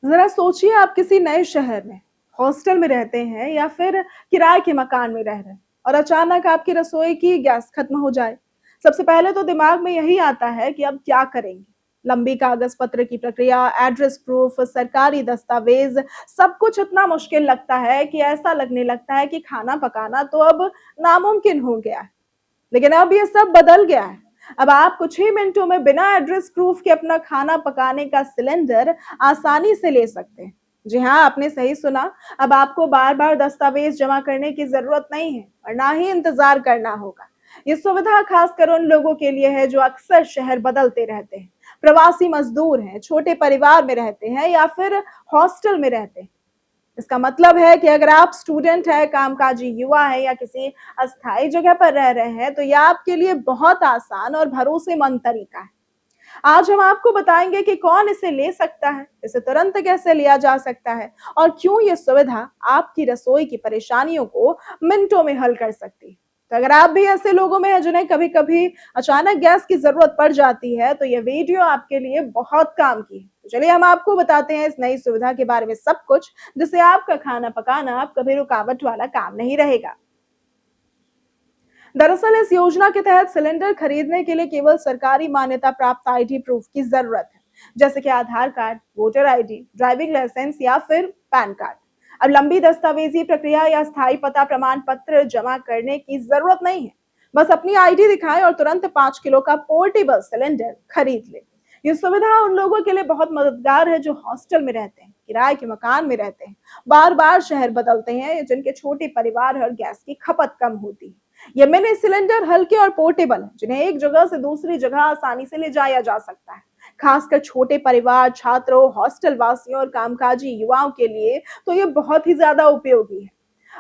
ज़रा सोचिए आप किसी नए शहर में, हॉस्टल में रहते हैं या फिर किराए के मकान में रह रहे हैं और अचानक आपकी रसोई की गैस खत्म हो जाए। सबसे पहले तो दिमाग में यही आता है कि अब क्या करेंगे? लंबी कागज़ पत्र की प्रक्रिया, एड्रेस प्रूफ, सरकारी दस्तावेज़, सब कुछ इतना मुश्किल लगता है कि ऐसा लगने लगता है कि खाना पकाना तो अब नामुमकिन हो गया है। लेकिन अब ये सब बदल गया है। अब आप कुछ ही मिनटों में बिना एड्रेस प्रूफ के अपना खाना पकाने का सिलेंडर आसानी से ले सकते हैं। जी हाँ, आपने सही सुना। अब आपको बार-बार दस्तावेज जमा करने की ज़रूरत नहीं है और ना ही इंतज़ार करना होगा। ये सुविधा खासकर उन लोगों के लिए है जो अक्सर शहर बदलते रहते हैं, प्रवासी मज़दूर हैं, छोटे परिवार में रहते हैं या फिर हॉस्टल में रहते हैं। इसका मतलब है कि अगर आप स्टूडेंट हैं, कामकाजी युवा हैं या किसी अस्थायी जगह पर रह रहे हैं, तो यह आपके लिए बहुत आसान और भरोसेमंद तरीका है। आज हम आपको बताएंगे कि कौन इसे ले सकता है, इसे तुरंत कैसे लिया जा सकता है और क्यों ये सुविधा आपकी रसोई की परेशानियों को मिनटों में हल कर सकती है। तो अगर आप भी ऐसे लोगों में हैं जिन्हें कभी-कभी अचानक गैस की जरूरत पड़ जाती है, तो ये वीडियो आपके लिए बहुत काम की है। तो चलिए हम आपको बताते हैं इस नई सुविधा के बारे में सब कुछ, जिससे आपका खाना पकाना अब कभी रुकावट वाला काम नहीं रहेगा। दरअसल इस योजना के तहत सिलेंडर खरीदने के लिए केवल सरकारी मान्यता प्राप्त आईडी प्रूफ की जरूरत है, जैसे कि Aadhaar card, voter ID, driving licence या फिर पैन कार्ड। अब लंबी दस्तावेजी प्रक्रिया या स्थायी पता प्रमाण पत्र जमा करने की जरूरत नहीं है। बस अपनी आईडी दिखाएं और तुरंत 5 किलो का पोर्टेबल सिलेंडर खरीद ले। ये सुविधा उन लोगों के लिए बहुत मददगार है जो हॉस्टल में रहते हैं, किराए के मकान में रहते हैं, बार बार शहर बदलते हैं, जिनके छोटे परिवार है और गैस की खपत कम होती है। ये मिनी सिलेंडर हल्के और पोर्टेबल हैं, जिन्हें एक जगह से दूसरी जगह आसानी से ले जाया जा सकता है। खासकर छोटे परिवार, छात्रों, हॉस्टल वासियों और कामकाजी युवाओं के लिए तो ये बहुत ही ज्यादा उपयोगी है।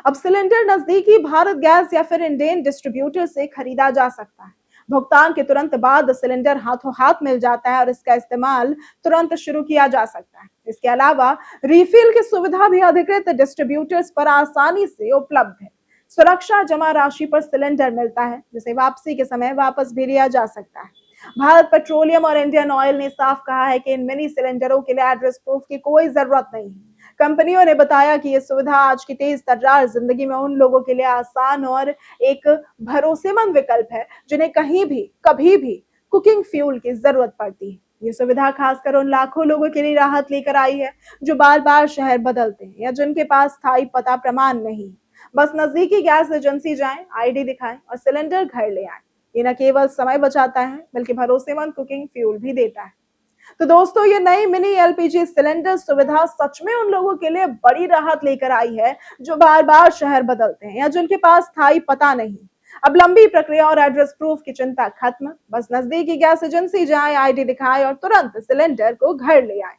अब सिलेंडर नजदीकी भारत गैस या फिर इंडियन डिस्ट्रीब्यूटर से खरीदा जा सकता है। भुगतान के तुरंत बाद सिलेंडर हाथों हाथ मिल जाता है और इसका इस्तेमाल तुरंत शुरू किया जा सकता है। इसके अलावा रिफिल की सुविधा भी अधिकृत डिस्ट्रीब्यूटर्स पर आसानी से उपलब्ध है। सुरक्षा जमा राशि पर सिलेंडर मिलता है, जिसे वापसी के समय वापस भी लिया जा सकता है। भारत पेट्रोलियम और इंडियन ऑयल ने साफ कहा है कि इन मिनी सिलेंडरों के लिए एड्रेस प्रूफ की कोई जरूरत नहीं है। कंपनियों ने बताया कि यह सुविधा आज की तेज तर्रार जिंदगी में उन लोगों के लिए आसान और एक भरोसेमंद विकल्प है जिन्हें कहीं भी कभी भी कुकिंग फ्यूल की जरूरत पड़ती है। ये सुविधा खासकर उन लाखों लोगों के लिए राहत लेकर आई है जो बार बार शहर बदलते हैं या जिनके पास स्थायी पता प्रमाण नहीं है। बस नजदीकी गैस एजेंसी जाएं, आईडी दिखाएं और सिलेंडर घर ले आएं। ये न केवल समय बचाता है बल्कि भरोसेमंद कुकिंग फ्यूल भी देता है। तो दोस्तों, ये नई मिनी एलपीजी सिलेंडर सुविधा सच में उन लोगों के लिए बड़ी राहत लेकर आई है जो बार बार शहर बदलते हैं या जिनके पास स्थायी पता नहीं। अब लंबी प्रक्रिया और एड्रेस प्रूफ की चिंता खत्म। बस नजदीकी गैस एजेंसी जाएं, आईडी दिखाएं और तुरंत सिलेंडर को घर ले आएं।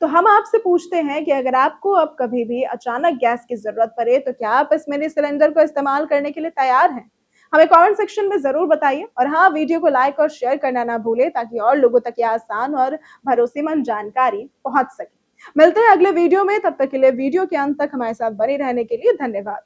तो हम आपसे पूछते हैं कि अगर आपको अब कभी भी अचानक गैस की जरूरत पड़े, तो क्या आप इस मिनी सिलेंडर को इस्तेमाल करने के लिए तैयार हैं? हमें कमेंट सेक्शन में जरूर बताइए और हाँ, वीडियो को लाइक और शेयर करना ना भूलें ताकि और लोगों तक ये आसान और भरोसेमंद जानकारी पहुंच सके। मिलते हैं अगले वीडियो में, तब तक के लिए वीडियो के अंत तक हमारे साथ बने रहने के लिए धन्यवाद।